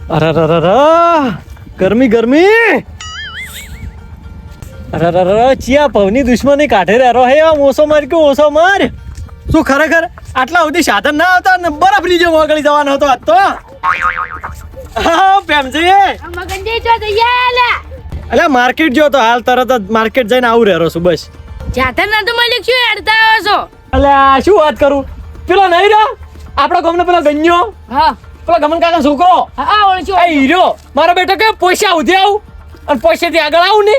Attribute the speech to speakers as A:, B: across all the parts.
A: અરે ગરમી ગરમી. અરે ચિયા પવની દુશ્મની કાઢે રહ્યો હે. ઓછો માર કે ઓછો માર. શું ખરેખર આટલા સુધી સાધન ના આવતા ને બરફ નીચે મોકલી જવાનો હતો આજ તો. હા પેમજી
B: મગનજી જો દયા
A: અલ્યા માર્કેટ જો તો હાલ તરત જ માર્કેટ જઈને આવું રહ્યો છું બસ.
B: જાતન ના તો મલિક શું હેડતા આવો છો?
A: અલ્યા શું વાત કરું, પેલો નહીં રહ્યો આપણો ગામનો પેલો ગન્યો.
B: હા
A: પેલો ગમન કાકા છોકરો.
B: હા ઓળખ્યો.
A: આ હીરો મારો બેટો કે પૈસા ઉધે આવું અને પૈસેથી આગળ આવું ને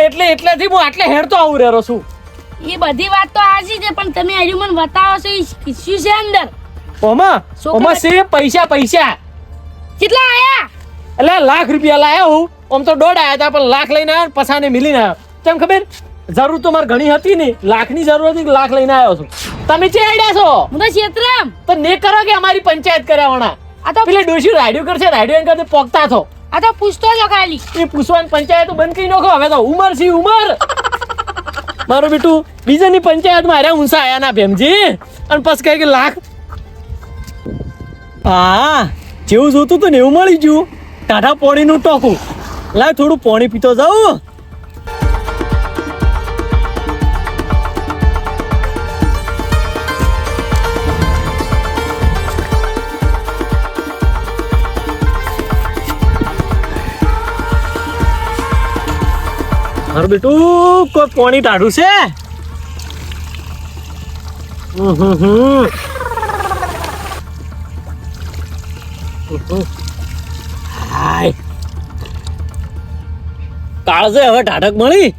A: એટલેથી હું આટલે હેડતો આવું રહ્યો છું.
B: એ બધી વાત તો આજી છે પણ તમે હજુ મને બતાવો છો ઈ શું છે અંદર?
A: ઓમાં છે પૈસા.
B: કેટલા આયા?
A: એટલે લાખ રૂપિયા લાયા હું. આમ તો 1.5 આયા હતા પણ લાખ લઈને આવ્યો પછાને મિલીને આવ્યો. કેમ ખબર જરૂર તો મારે ઘણી હતી ને, લાખની જરૂર હતી, લાખ લઈને આવ્યો છું. તમે ચે આડ્યા છો?
B: હું તો ક્ષેત્રમ.
A: તો ને કરો કે અમારી પંચાયત કર્યાવાના. આ તો પેલે ડોશી રાડ્યો કરશે, રાડ્યો એમ કરતે પોકતા થો.
B: આ તો પૂછતો જ ખાલી.
A: એ પૂછવાની પંચાયત બંધ કરી નાખો હવે તો. ઉમર છે ઉમર. મારું બેટું બીજાની પંચાયતમાં હાર્યા ઊંસા આયા ના ભેમજી અને પછી કહે કે લાખ. હા જેવું જોતું તો ને એવું મળી ગયું. ટાઢા પોણીનું ટોકું લાવ, થોડું પોણી પીતો જાઉં. મારું બેટું કોઈ પોણી ટાઢું છે? કાળજે હવે ટાઢક મળી.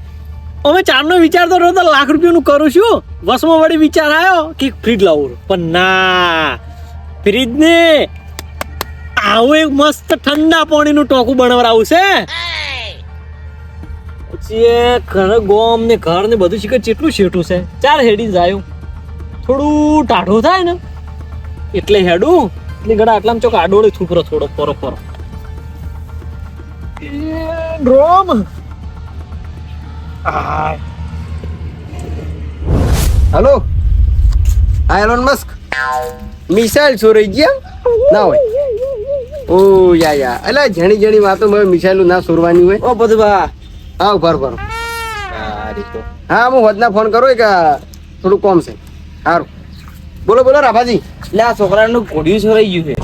A: અમે ચારનો વિચારતો રહ્યો તો લાખ રૂપિયાનું કરું છું. વસમાં વળી વિચાર આવ્યો કે ફ્રીજ લાવું, પણ ના, ફ્રીજ ને આવું એક મસ્ત ઠંડા પાણીનું ટોકું બનાવરાવું છે. ઘર ગોમ ને ઘર ને બધું શીખે કેટલું શેઠું છે. ચાર હેડી જાય થોડું ટાઢું થાય ને એટલે હેડું એટલે ગડા આટલામાં ચોક આડોળે થૂપરો થોડો પરો ડ્રોમ.
C: હેલો હા એલોન મસ્ક મિસાઇલ ચોરાઈ ગયા ના હોય. ઓ યા એટલે જણી વાતો મિસાઇલ ના ચોરવાની હોય. ઓ બધું હા ભર હા હું વધના ફોન કરો કે થોડું કોમ છે. સારું બોલો રાભાજી.
D: એટલે આ છોકરાનું ઘોડિયું છોરાઈ ગયું છે.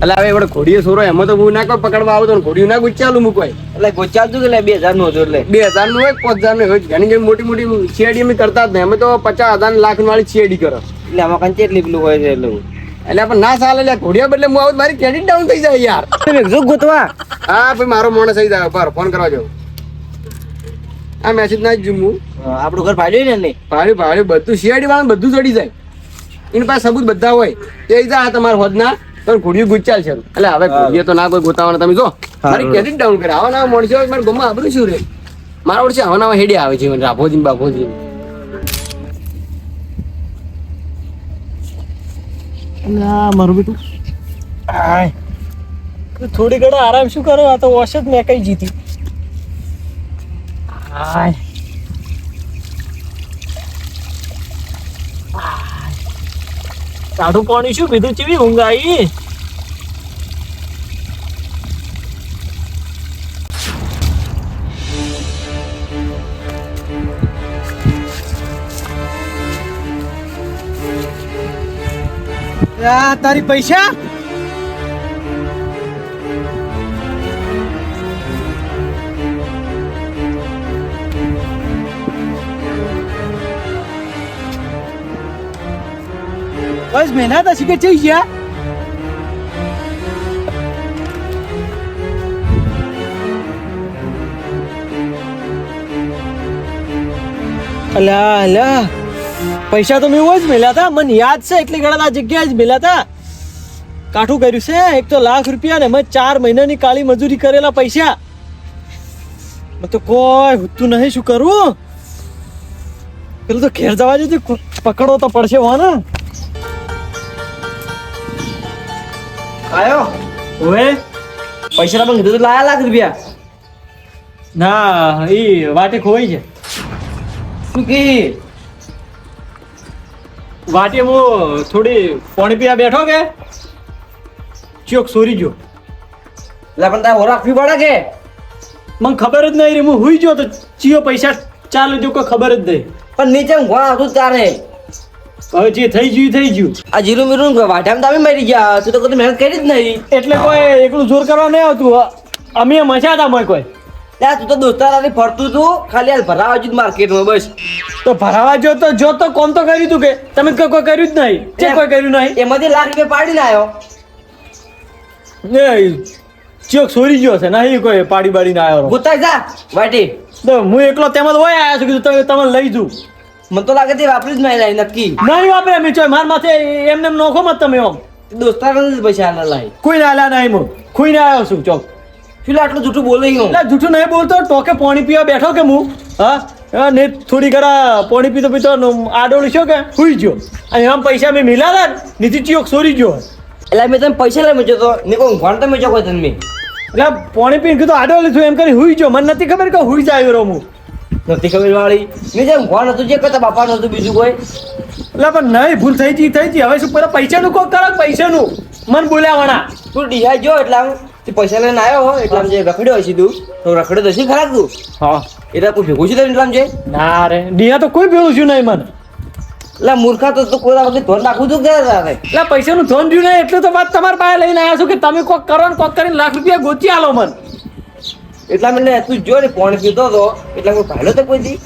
C: એટલે હવે એવડે ઘોડીએ સોરો એમાં તો હું ના કોઈ પકડવા આવું તો ઘોડિયું ના ગુચાલું મૂકવાય.
D: એટલે ગોચાલતું કે 2000 નું હતું. એટલે
C: 2000 નું હોય 5000 નું હોય. ઘણી મોટી સીઆઈડી અમે કરતા જ નહીં. અમે તો 50,000 લાખ વાળી સીઆઈડી કરો.
D: એટલે આમાં કંઈ એટલી પેલું હોય છે એટલે
C: પણ ના ચાલે એટલે ઘોડિયા બદલે હું આવું મારી ક્રેડિટ ડાઉન થઈ જાય યાર.
D: ગોતવા
C: હા ભાઈ મારો માણસ થઈ જાય પર ફોન કરવા જાવ. આ મેસેજ ના જ હું
D: આપણું ઘર ભાડ્યું ને
C: ભાડ્યું બધું સીઆઈડી વાળા બધું ચડી જાય. એની પાસે સબૂત બધા હોય એ જાય તમારા હોદના તો ઘોડિયું ગુચાલ છે. એટલે હવે ઘોડીએ તો ના કોઈ ગોતાવાના. તમે જો મારી ક્રેડિટ ડાઉન કરે. આવા નવા માણસો મારા ગમમાં આબરું શું રે. મારા વર્ષે આવા નવા હેડી આવે છે રાભોજી બાભોજી.
A: મારું બેટું થોડી ઘણા આરામ શું કરો? આ તો વોશ જ મેં કઈ જીતી. ટાઢું પાણી શું પીધું? ચેવી ઊંઘ આવી? તારી પૈસા બસ મહેનત હશે કે ચઈ ગયા. અલ્યા પૈસા તો મેં જ મેલ્યા હતા. મને યાદ છે એટલી ઘણા આ જગ્યાએ જ મેલ્યા હતા. કાઠું કર્યું છે. એક તો લાખ રૂપિયા ને મેં 4 મહિનાની કાળી મજૂરી કરેલા પૈસા. તો કોઈ હોતું નહીં. શું કરું? પેલું તો ઘેર જવા જતી પકડો તો પડશે વાને.
D: આયો
A: ઓએ
D: પૈસા પણ કીધું લાયા લાખ રૂપિયા.
A: ના એ વાટે ખોવાઈ છે.
D: શું કે
A: વાટે હું થોડી પાણી પીવા બેઠો કે ચોક સોરી ગયો.
D: એટલે પણ તારે હો રાખવી પડે કે
A: મને ખબર જ નહીં રે હું હુઈ ગયો તો ચિયો પૈસા ચાલુ જો કોઈ ખબર જ નહીં
D: પણ નીચે ઊંઘવા આવતું જ તારે
A: હવે જે થઈ ગયું એ થઈ ગયું
D: આ જીરું મીરું વાઢામાં તમે મરી ગયા તું તો કદી મહેનત કરી જ નહીં
A: એટલે કોઈ એકલું જોર કરવા નહીં આવતું અમે મજા હતા મોય કોઈ
D: ત્યાં તું તો દોસ્તારાથી ફરતું તું ખાલી હાલ ભરાવા જ માર્કેટમાં બસ
A: તો ભરાવા જો તો કોમ તો કર્યું તું કે તમે કોઈ કર્યું જ નહીં જે કોઈ કર્યું નહીં
D: એમાંથી લાખ રૂપિયા પાડીને આવ્યો
A: એ ચોક સોરી ગયો છે નહીં કોઈ પાડી બાડીને આવ્યો
D: ગોતાઈ જા વાટી
A: તો હું એકલો તેમ જ હોય આવ્યો છું કીધું તમે તમને લઈ જઉં
D: મને તો લાગે તે વાપરી જ નહીં લાવી નક્કી
A: નહીં વાપરે અમે ચોય માર માથે એમને એમ નોખો મત તમે આમ
D: દોસ્તારાને જ પૈસા ના લાવી
A: કોઈ ના આલ્યા નહીં હું ખુઈને આવ્યો છું ચોક
D: શું આટલું જૂઠું બોલે હું
A: એટલે જૂઠું નહીં બોલતો ટોકે પાણી પીવા બેઠો કે હું હા ને થોડી ઘણા પાણી પીતો પીતો આડોળી છો કે હુઈ ગયો અને આમ પૈસા મેં મિલાતા ને નીતિ ચોક સોરી ગયો
D: એટલે મેં તમે પૈસા લઈ મેચો તો ને કોઈ ઊંઘવાનું તો મેચો કોઈ તમે
A: એટલે પાણી પીને કીધું આડોળી છું એમ કરી હુઈ ગયો મને નથી ખબર કે હુઈ જાય રહ્યો હું
D: નથી ખબર વાળી ને જે ઊંઘવાનું હતું જે કરતા બાપા નતું બીજું કોઈ
A: એટલે પણ નહીં ભૂલ થઈ ગઈ હવે શું પેલા પૈસાનું કોક કરો પૈસાનું મન બોલ્યા વણા
D: તું ડીહાઈ ગયો એટલે આમ તે પૈસા લઈને આવ્યો હો એટલે આમ જે રખડ્યો હોય સીધું તો રખડ્યો તો શી ખરાબ તું
A: હા
D: એટલે કોઈ ભેગું છે એટલે આમ છે
A: ના રે ડીયા તો કોઈ ભેળું છું નહીં મને
D: એટલે મૂર્ખા તો તું કોઈ વખત ધોન નાખું તું ક્યારે તારે
A: એટલે પૈસાનું ધોન રહ્યું નહીં એટલું તો વાત તમારા પાસે લઈને આવ્યા છું કે તમે કોક કરો ને કોક કરીને લાખ રૂપિયા ગોચી આલો મન
D: એટલા મને તું જો ને કોણ પીતો હતો એટલે કોઈ ભાડો તો કોઈ દી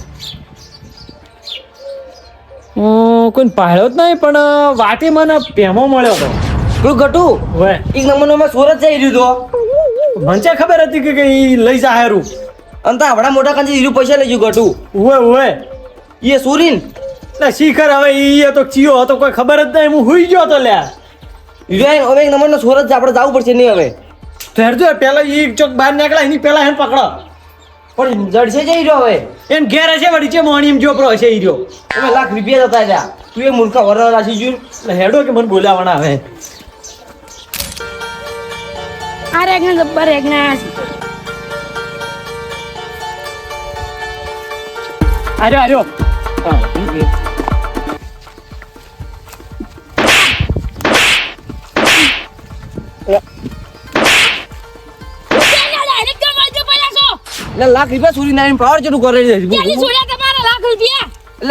A: કોઈ પાડ્યો જ નહીં પણ વાટી મને પેમો મળ્યો હતો
D: તું ઘટું
A: હવે
D: એક નંબરનો મેં સુરત જઈ રહ્યું તો
A: મને ચા ખબર હતી કે ઈ લઈ જા હારું
D: અને તા આપણા મોટા કાંજી હીરું પૈસા લઈ ગયું ઘટું
A: ઓવે
D: એ સુરીન
A: એટલે શીખર હવે ઈ તો ચિયો હતો કોઈ ખબર જ નહીં હું હુઈ ગયો તો લ્યા
D: હીરો હવે એક નંબરનો સુરત છે આપણે જવું પડશે નહીં હવે
A: ધરજો પેલા ઈ ચોક બહાર નીકળ્યા એની પેલા એને પકડો
D: પણ જડશે જઈ રહ્યો હવે
A: એને ઘેર હશે વળી છે મોણી એમ જોપરો હશે ઈ રહ્યો
D: તમે લાખ રૂપિયા જતા રહ્યા તું એ મૂર્ખા વરણ રાશી જોયું
A: એટલે હેડો કે મને બોલાવવાના હવે
B: આ રેગના જબ્બર રેગના
A: આર્યો
D: એટલે લાખ રૂપિયા સુરી નાખીને પાવર ચડું કરે છે એટલે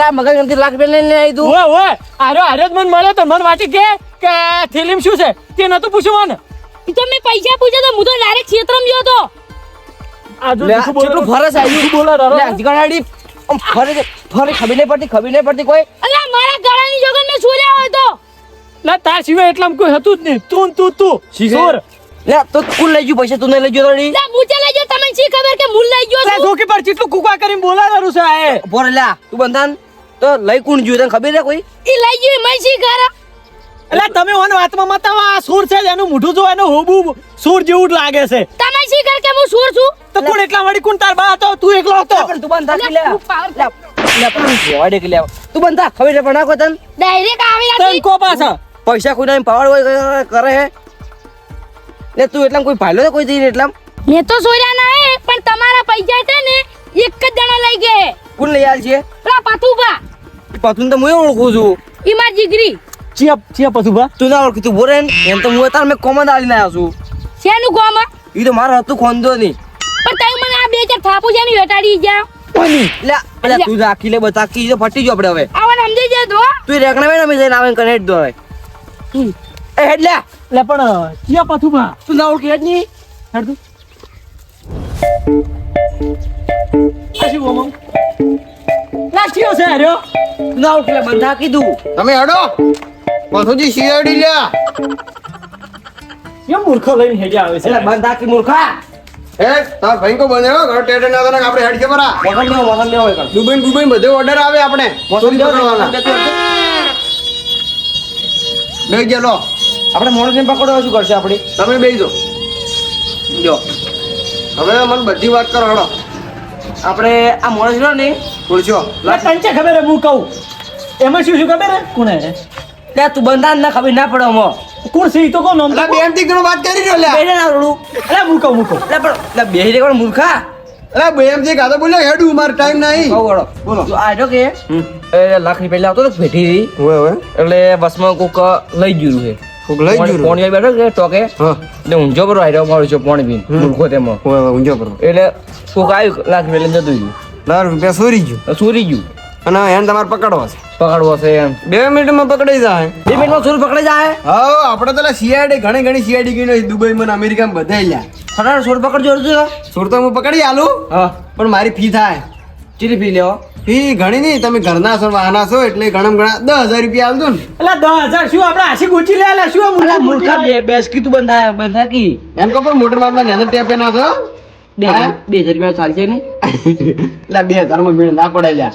D: આ મગજ નથી લાખ રૂપિયા લઈને આવી તું
A: ઓય આર્યો જ મને મળ્યો તો મને વાંચી કે થેલીમ શું છે તે નતું પૂછ્યું મને
B: તો મેં પૈસા પૂછ્યા તો હું તો ડાયરેક્ટ ક્ષેત્રમાં ગયો તો
A: આ જો
D: લે, કેટલું ફરસ આવ્યું
A: બોલા
D: એટલે આજકાળી આમ ફરે ખબર નહીં પડતી કોઈ
B: અલા મારા ગળાની જોગન મેં સોર્યા હોય તો
A: લા તાર સિવાય એટલામાં કોઈ હતું જ નહીં તું
D: શીખર. લે તો કુલ લઈ ગયું પૈસા તું નહીં લઈ ગયો થોડી
B: લા પૂછે લેજો તમને શી ખબર કે મૂલ લઈ ગયો
A: લા
B: છું
A: ધોકી પર કેટલું કુકા કરીને બોલાવાનું છે આ એ
D: બોર લે તું બંધાન તો લઈ કોણ જોયું તને ખબર છે કોઈ
B: ઈ લઈ ગયો મેં શી કરા
A: એટલે તમે ઓન વાતમાં મતાવા આ સૂર છે જ એનું મોઢું જો એનું હોબુ સૂર જેવું જ લાગે છે
B: તમે શી કર કે હું સુર છું
A: તો કોણ એટલા વળી કોણ તાર બા હતો તું એકલો હતો
D: પણ તું બંધા કે લે
B: હું power
D: લે પણ જોડે કે લે તું બંધા ખબર છે પણ નાખો તને
B: ડાયરેક્ટ આવી
A: તન
B: હતી
A: કો પાછા
D: પૈસા કોઈ ના પાવર હોય કરે હે લે તું એટલા કોઈ ભાઈલો તો કોઈ દઈને એટલા
B: મેં તો સોર્યા ના હે પણ તમારા પૈસા છે ને એક જ જણા લઈ ગયા
D: કોણ લઈ આલ છે
B: પેલા પાતુબા
D: પતુન તો હું ઓળખું છું
B: ઈ માર જીગરી
A: ચિયા પસુભા
D: તું ના ઓળખી તું બોરે એમ તો હું તાર મેં કોમન આલીને આવ્યો છું
B: શેનું ગોમાં
D: ઈ તો મારો હતું ખોંદો નહીં
B: પણ તમે મને આ બે ચાર થાપુ છે ને વેટાડી જા
D: લે તું રાખી લે બતા કી તો ફટી જો આપણે હવે
B: આવન સમજી જાય તો
D: તું રેકણા વેના મે જઈને આવે કને હેડ દો હવે એ હેડ લે
A: લે પણ ચિયા પસુભા
D: તું ના ઓળખી હેડ ની
A: હેડ તું આશી ઓમો લા ચિયો છે આર્યો
D: તું ના ઓળખી લે બંધા કીધું
C: તમે હડો પથુજી શિયાળી લ્યા
A: કેમ મૂર્ખો લઈને હેજા આવે છે
D: એટલે બંધા કી મૂર્ખા
C: હે તાર ભાઈ કો બન્યો ઘર ટેટે ના તને આપણે હેડ કે પરા
D: મગન લેવો હોય
C: દુબઈ બધે ઓર્ડર આવે આપણે ચોરી પકડવાના બે ગયેલો
D: આપણે મોણસને પકડવા શું કરશે આપણે
C: તમે બેસજો
D: જો
C: હવે મને બધી વાત કરો હડો
D: આપણે આ મોણસ રહ્યો ને
C: પૂછો
A: લા તંચે ખબર હે હું કહું એમાં શું ખબર હે કોને
D: ત્યાં તું બંધા ના ખબર ના પડે મો
A: કોણ છે ઈ તો કોણ નામ
C: એટલે બેમ થી ઘણો વાત કરી રહ્યો લ્યા
D: બેને ના રોડું
A: અરે હું કહું
D: એટલે પણ એટલે બેહી રે કોણ મૂર્ખા
C: એટલે બેમ થી કાતો બોલ્યો હેડું માર ટાઈમ નહીં
D: કહું વળો
C: બોલો.
D: તું આ જો કે એ લાખ રૂપિયા લાવતો તો ભેટી રહી
C: હવે
D: એટલે બસમાં કોક લઈ ગયું છે
C: કોક લઈ ગયું
D: પોણી આવી બેઠો કે ટોકે
C: હા
D: એટલે ઊંઝો પર આયરો મારું છે પોણી પીને મૂર્ખો તેમાં
C: ઓય ઊંઝો પર
D: એટલે કોક આવ્યું લાખ મેલે જતું રહ્યું
C: લાખ રૂપિયા ચોરી ગયું
D: તો ચોરી ગયું
C: અને એને તમારે પકડવા છે
D: પકડવો છે એમ
C: 2 મિનિટમાં પકડાઈ જાય
D: 2 મિનિટમાં ચોર પકડાઈ જાય
C: હા આપણે તો સીઆઈડી ઘણી સીઆઈડી ગઈ દુબઈમાં ને અમેરિકામાં બધા લ્યા
D: ફટાફટ ચોર પકડજો અર્જુન
C: ચોર તો હું પકડી આલું
D: હા
C: પણ મારી ફી થાય
D: ચીરી પી લેવો
C: ફી ઘણી નહીં તમે ઘરના છો વાહના છો એટલે ઘણા 10,000 રૂપિયા આલજો ને
A: એટલે 10,000 શું આપણે આશી ગોચી લેલા શું આ
D: અલા
A: મૂર્ખા
D: મૂર્ખા બેસ કી તું બંધા કી
C: એમ કહો પણ મોટર મારમાં નેનો ટેપે ના છો
D: 2,000 રૂપિયા ચાલશે ને
C: એટલે 2,000 માં મેળ ના પડે લ્યા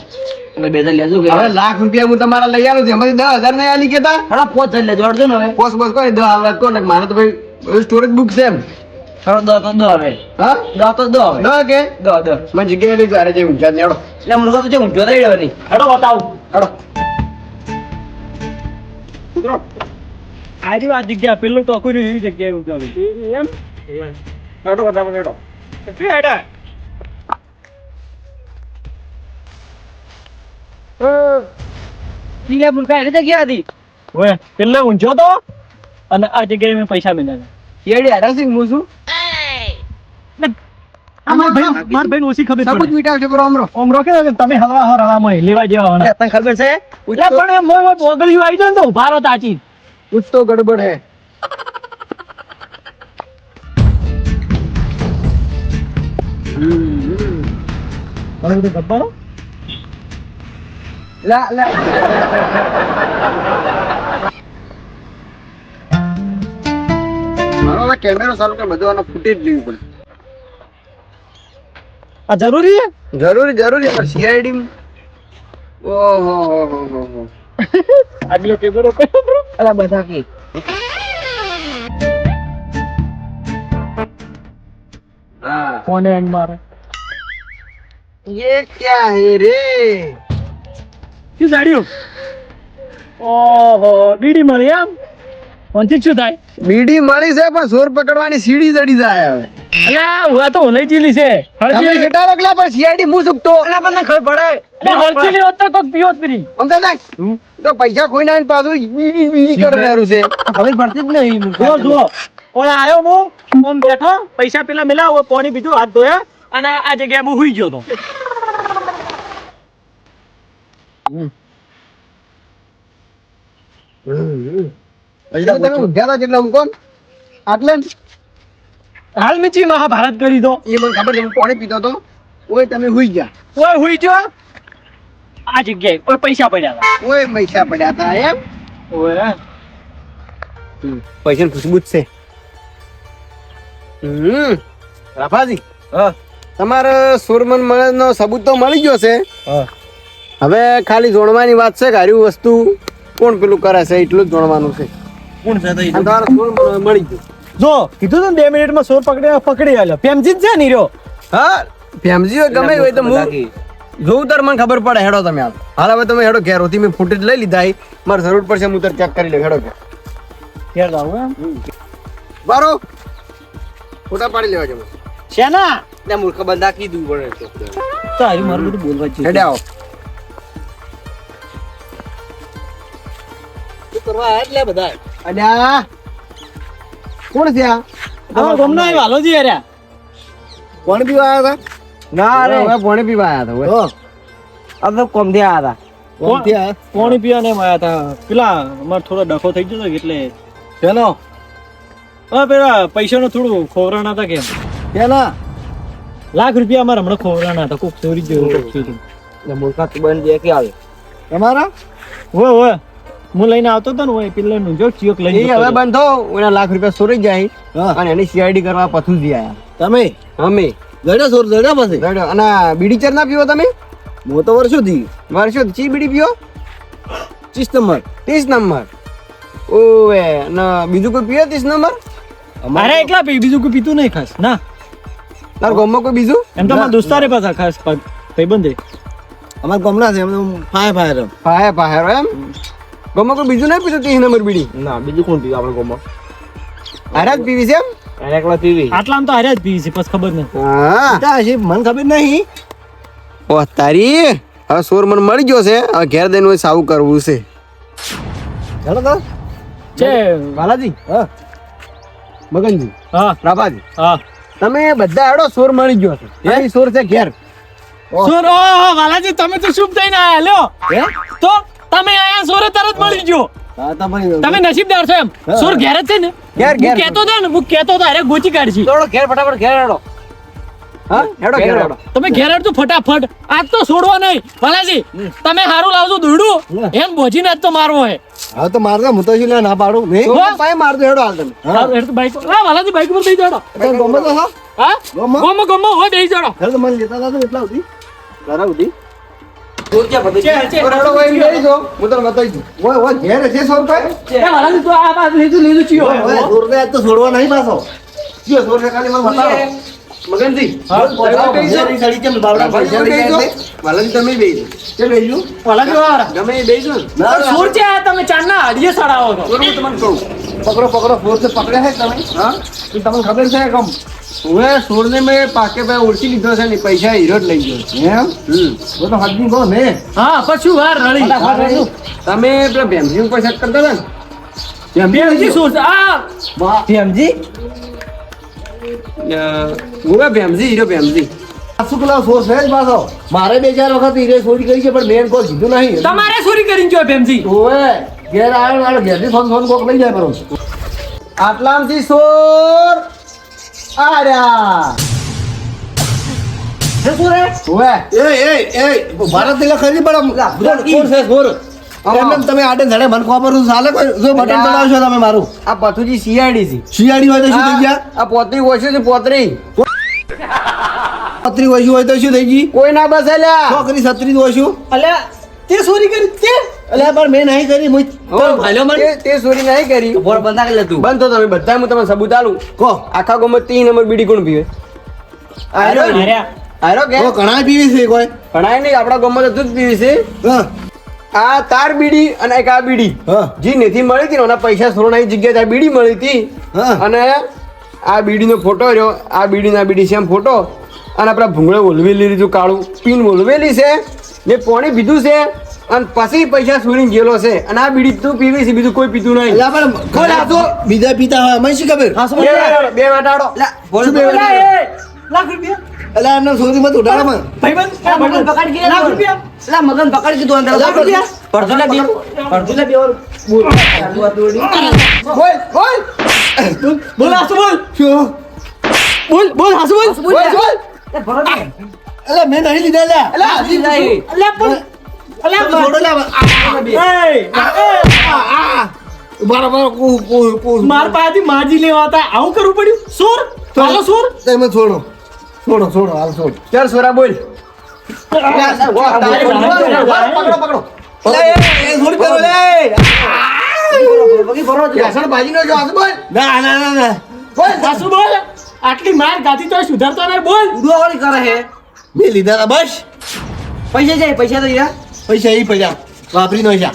D: એટલે 2,000 લેજો કે
C: હવે લાખ રૂપિયા હું તમારા લઈ આલું છું એમાંથી 10,000 નહીં આલી કેતા
D: હડા 5,000 લેજો અર્જુન હવે
C: પોસ પોસ કોઈ 10,000 કોને મારે તો ભાઈ સ્ટોરેજ બુક છે એમ
D: હડો દો હવે
C: હા
D: દો હવે
C: ના કે
D: દો
C: મને જગ્યાએ લઈ જારે જે ઊંચા નેડો
D: એટલે મૂર્ખો તો છે ઊંઝો થઈ રહ્યો નહીં
A: હેડો બતાવું
C: હેડો
A: આજે આ જગ્યા પેલું ટોકું એવી જગ્યાએ ઉજાવી એમ
C: હેડો બતાવો હેડો
A: હેડા
D: ટીલા મૂર્ખા એટલે જગ્યા હતી
A: ઓય પેલે ઊંઝો તો અને આ જગ્યાએ મેં પૈસા મેલ્યા
C: સીઆઈડી આડા સિંહ હું છું
A: માર ભાઈ ઓછી ખબર
C: સબૂત
A: પડે
C: મીઠા છે બરો અમરો
A: ઓમ રોકે ને તમે હલવા હરામાં લેવા જેવા હોના
D: તને ખબર છે
A: એટલે પણ એ મોય પોગળ્યું આવી જાય ને તો ઉભા રહો તાચી
C: कुछ तो गड़बड़ है
A: મને બધું ગબ્બારો
C: ला ला મારો કેમેરો ચાલુ કે બધું આનો ફૂટેજ લેવું પડે
A: આ જરૂરી છે
C: જરૂરી પણ સીઆઈડી ઓહો હો
A: આગલો કેમેરો કયો બ્રો
D: અલા બધા કી
C: हाँ
A: ફોન હેંગ મારે
C: ये क्या है रे
A: શું સાડ્યું ઓહો બીડી મળી એમ કોણથી શું થાય
C: બીડી મળી છે પણ ચોર પકડવાની સીડી ચડી જાય હવે
A: અલ્યા હું તો ઓલઈ જીલી છે
C: તમે
A: હળચી
C: કેટલા રોકલા પણ સીઆઈડી હું સુકતો
D: અલા મને ખબર પડે
A: અલ્યા હળચી હોત તો કોક પીઓત પીરી
C: સમજા ના તો પૈસા કોઈ ના પાછું બીડી કરનારું છે
D: ખબર પડતી જ નહીં
A: જુઓ જુઓ ઓલા આવ્યો હું ઓમ બેઠો પૈસા પેલા મિલાવો પાણી પીધું હાથ ધોયા અને આ જગ્યાએ હું હુઈ ગયો તો
C: પૈસા તમે ઉધ્યા હતા જેટલા કોણ આટલે ને?
A: હાલ મીચી મહાભારત કરી દો
C: એ મને ખબર છે હું પાણી પીતો તો ઓય તમે હુઈ ગયા
A: ઓય હુઈ ગયો આ જગ્યાએ ઓય પૈસા પડ્યા હતા
C: ઓય પૈસા પડ્યા હતા એમ
A: ઓય
C: પૈસા ખુશબુ જ છે રાફાજી
D: હા
C: તમારે સુરમન મળનો સબૂત તો મળી ગયો છે
D: હા
C: હવે ખાલી જોડવાની વાત છે કે હારી વસ્તુ કોણ પેલું કરે છે એટલું જ જોડવાનું છે
D: કોણ છે તો
C: અને તમારે સુરમન મળી ગયું
A: જો કીધું તું 2 મિનિટમાં સોર પકડી આલ્યો પેમજી જ છે ની રહ્યો
C: હા ફેમજી હોય ગમે હોય તો હું જોઉં તાર મને ખબર પડે હેડો તમે હાલ હવે તમે હેડો ઘેર હોતી મેં ફૂટેજ લઈ લીધા મારે જરૂર પડશે હું તાર ચેક કરી લઉં હેડો ઘેર
A: ઘેર જાવું એમ
C: બારો ફોટા પાડી લેવા છે
A: શેના
D: એટલે મૂર્ખ બંધા કીધું પડે
A: તો હારી મારું બધું બોલવા જ
C: હેડે આવો
D: શું કરવા આયા એટલે બધા
C: અલ્યા કોણ છે આ
A: આમાં ગમનો આવ્યો હાલોજી યાર
C: પાણી પીવા આવ્યા હતા
D: ના રે
C: હવે પાણી પીવા આવ્યા હતા
D: આ તો કોમ થી આયા હતા
A: પાણી પીવા ને આયા હતા પેલા અમારે થોડો ડખો થઈ ગયો હતો એટલે પેલો હા પેલા પૈસાનો થોડું ખોવરાણા હતા કેમ
C: પેલા
A: લાખ રૂપિયા અમારે હમણાં ખોવરાણા હતા કોક ચોરી ગયો કોક ચોરી
D: એટલે મૂર્ખા તું બંધ દે કે આવે
C: તમારા
A: હોય હું લઈને આવતો હતો ને હોય પેલા નું જો ચિયોક
C: એ
A: લઈને
C: હવે
A: જતો હતો.
C: બંધો એના લાખ રૂપિયા સોરી જાય અને એની સીઆઈડી કરવા પથું જ આયા
D: તમે
C: અમે
D: ગડ્યો સોર ગડ્યો પછી
C: રેડો અને બીડી ચર ના પીવો તમે
D: હું તો વર્ષોથી
C: વર્ષો ચી બીડી પીવો
D: 30 નંબર
C: 30 નંબર ઓવે અને બીજું કોઈ પીવે 30 નંબર
A: મારે એકલા પી બીજું કોઈ પીતું નહીં ખાસ ના
C: તાર ગામમાં કોઈ બીજું
A: એમ તો મારા દોસ્તારે પાછા ખાસ ભાઈબંધે
D: અમાર ગામના છે એમ ફાય ફાય
C: પાહે પાહેરો એમ ગામમાં કોઈ બીજું નહીં પીતું 30 નંબર બીડી
D: ના બીજું કોણ પીવે આપણે ગામમાં
C: હારા જ પીવી છે એમ
D: એને એકલા પીવી
A: આટલામાં તો હાર્યા જ પી છે પછી ખબર નથી
C: હા
D: હશે મને ખબર નહીં
C: ઓ તારી હવે સોર મને મળી ગયો છે હવે ઘેર દઈને સાવું કરવું છે
D: ચાલો તો
A: છે
C: બાલાજી
A: હા
C: મગનજી
A: હા
C: પ્રભાજી
A: હા
C: તમે બધા હેડો સોર મળી ગયો છે એ સોર છે ઘેર
A: સોર ઓહો વાલાજી તમે તો શુભ થઈને આયા લ્યો તો તમે આયા સોરે તરત મળી ગયો તમે નસીબદાર છો એમ સોર ઘેર જ છે ને
C: ઘેર, ઘેર.
A: હું કહેતો હતો ને હું કહેતો હતો અરે ગોચી કાઢશી
D: થોડો ઘેર ફટાફટ ઘેર હેડો.
C: હા હેડો ઘેર હેડો
A: તમે ઘેર હેડ તો ફટાફટ આજ તો છોડવા નહીં વાલાજી તમે હારું લાવજો દોડું એમ બોજીને આજ તો મારવો હે
E: હા તો મારતો હું તો શું ના પાડું નહીં
C: તો પાય માર દો હેડો હાલ તમે
A: હારું હેડ તો બાઈક હા વાલાજી બાઈક પર દઈ જાડો
E: ગમે તો હા
A: હા
E: ગોમો?
A: ગોમો હો દઈ જાડો
E: હેડ તો મને લેતા હતા તો એટલા સુધી
C: ઘરા ઉધી
D: તું ક્યાં બધું
A: છે છે
C: તો હેડો ભાઈ બેસી જો હું તને બતાવી દઉં
E: ઓય ઓય ઘેર છે સોર ભાઈ
A: એ વાલાજી તો આ બાજુ લીધું ચિયો
E: ઓય સોર ને આજ તો છોડવા નહીં પાછો કયો સોર ને ખાલી મને બતાવો
C: મગનજી
A: હા,
E: બતાવો પૈસાની સડી કેમ બાવડા પૈસા લઈ જાય એટલે?
C: બાલાજી તમે બેસી
E: કેમ બેસ્યું?
A: વાલાજી વાળા
C: ગમે એ બેસી ને
E: ના, ના,
A: સોર છે આ તમે ચાંદના હાડીએ સડાવો છો
C: સોર હું તમને કહું
E: પકડો પકડો સોર તો પકડ્યા છે તમે
C: હા
E: એ તમને ખબર છે કમ
C: હવે સોરને મેં પાકે ભાઈ ઓળખી લીધો છે ને પૈસા હીરો જ લઈ ગયો
E: એમ તો તો હદની કહો ને
A: હા પછી વાર રડી
C: તમે પેલા ભેમજી ઉપર શક કરતા હતા ને
A: બેનજી સોર છે આ
D: ભીમજી
C: હું ભેમજી હીરો ભેમજી
E: શું પેલા સોર છે જ પાછો મારે બે ચાર વખત હીરે ચોરી કરી છે પણ મેં કોઈ કીધું નહીં
A: તમારે ચોરી કરીને જો ભેમજી
E: ઓવે ઘેર આવ્યો ઘેરથી ફોન ફોન કોક લઈ જાય બરોબર
C: આટલામથી સોર આર્યા
E: ઓવે એ ભારત ની લખી પણ સોર છે સોર એમ એમ તમે આડે ધડે મને ખબર છે ચાલે કોઈ જો બટન દબાવશો તમે મારું
C: આ પથુજી સીઆઈડી છે
E: શિયાળી હોય તો શું થઈ ગયા
C: આ પોતરી ઓછી છે પોતરી
E: છત્રી ઓછી હોય તો શું થઈ ગઈ
C: કોઈ ના બસ એલ્યા
E: છોકરી છત્રી ઓછું
A: અલ્યા તે ચોરી કરી તે
E: એટલે પણ મેં નહીં કરી મુઈ
A: ભાલ્યો મને
C: તે ચોરી નહીં કરી
D: બોર બંધા કરી લે તું.
C: બંધ તો તમે બધા હું તમને સબૂત આલું
E: કહો
C: આખા ગામમાં 3 નંબર બીડી કોણ પીવે આર્યો
A: હાર્યા.
C: આર્યો કે
E: કહો ઘણા પીવી છે કોઈ
C: ભણાય નહીં આપણા ગામમાં તો તું જ પીવી છે
E: હા
C: આ તાર બીડી અને એક આ બીડી
E: હા
C: જે નથી મળી હતી ને એના પૈસા સોનાની જગ્યાએ આ બીડી મળી હતી
E: હા.
C: અને આ બીડીનો ફોટો રહ્યો આ બીડીના બીડી સેમ ફોટો અને આપણા ભૂંગળે ઓલવેલી લીધું કાળું પીન ઓલવેલી છે ને પોણી પીધું છે અને પછી પૈસા સુરીને ગયેલો છે અને આ બીડી તું પીવી છે બીજું કોઈ પીતું નહીં
E: એટલે પણ
C: કોણ આ તો?
E: બીજા પીતા હોય અમે શું ખબર
C: બે વાટાડો
D: બોલ
E: શું બે
A: અલ્યા,
E: વાટાડો?
A: એ, લાખ રૂપિયા
E: એટલે એમને સોરી મત ઉઠાડો માં
A: ભાઈબંધ
D: મગન પકડ કે
A: લાખ રૂપિયા
D: લા મગન પકડ કીધું અંદર
E: લાખ રૂપિયા?
D: પડતું લે બે પડતું લે બે વાર
C: બોલ બોલ
A: બોલ હાસુ બોલ
E: શું
A: બોલ હાસુ બોલ
E: બોલ બોલ
D: એ ભરો દે
E: એટલે મેં નહીં લીધા લ્યા
A: અલ્યા પણ અલ્યા
E: છોડો લ્યા મારા મારા કુ
A: માર પાસેથી માજી લેવા હતા આવું કરવું પડ્યું સોર હાલો સોર
E: તમે છોડો છોડો છોડો હાલ છોડ
C: ચાલ સોરા બોલ વ્યસન ભાજીનો જો હાથ બોલ
E: ના ના ના ના
A: બોલ હાસુ બોલ આટલી માર ગાતી તો સુધરતો નહીં બોલ
D: ઉડવાવાળી કરે હે
E: મેં લીધા હતા બસ
D: પૈસા જાય પૈસા તો યાર
E: પૈસા એ પૈસા વાપરી નો છે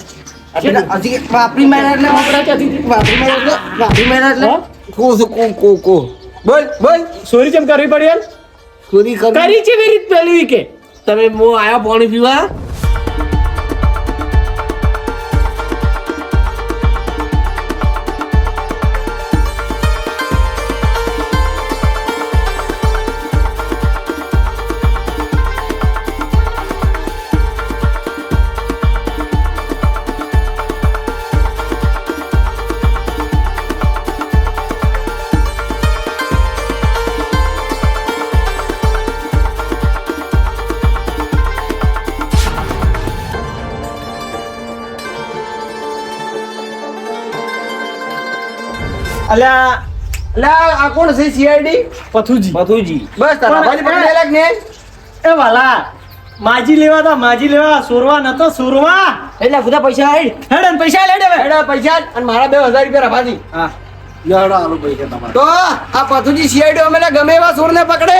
D: હજી વાપરી માર્યા એટલે વાપરા ક્યાંથી વાપરી માર્યા એટલે
E: કો
C: બોલ બોલ
A: સોરી કેમ કરવી પડી યાર
E: ચોરી
A: કરી છે વેરી પેલી કે
D: તમે મો આયા પાણી પીવા
A: અલ્યા
C: લા આ કોણ છે સીઆઈડી
A: પથુજી
D: મથુજી
C: બસ તારા ભાજી પકડી લાગ ને
A: એ વાલા માજી લેવા તા માજી લેવા સોરવા નતો સોરવા
D: એટલે બધા પૈસા આઈ
A: હેડન પૈસા લેડે હવે
C: એડા પૈસા અને મારા 2000 રૂપિયા રફાજી
D: હા
E: યાર આલો પૈસા તમારે
C: તો આ પથુજી સીઆઈડી અમે ગમે એવા સોરને પકડે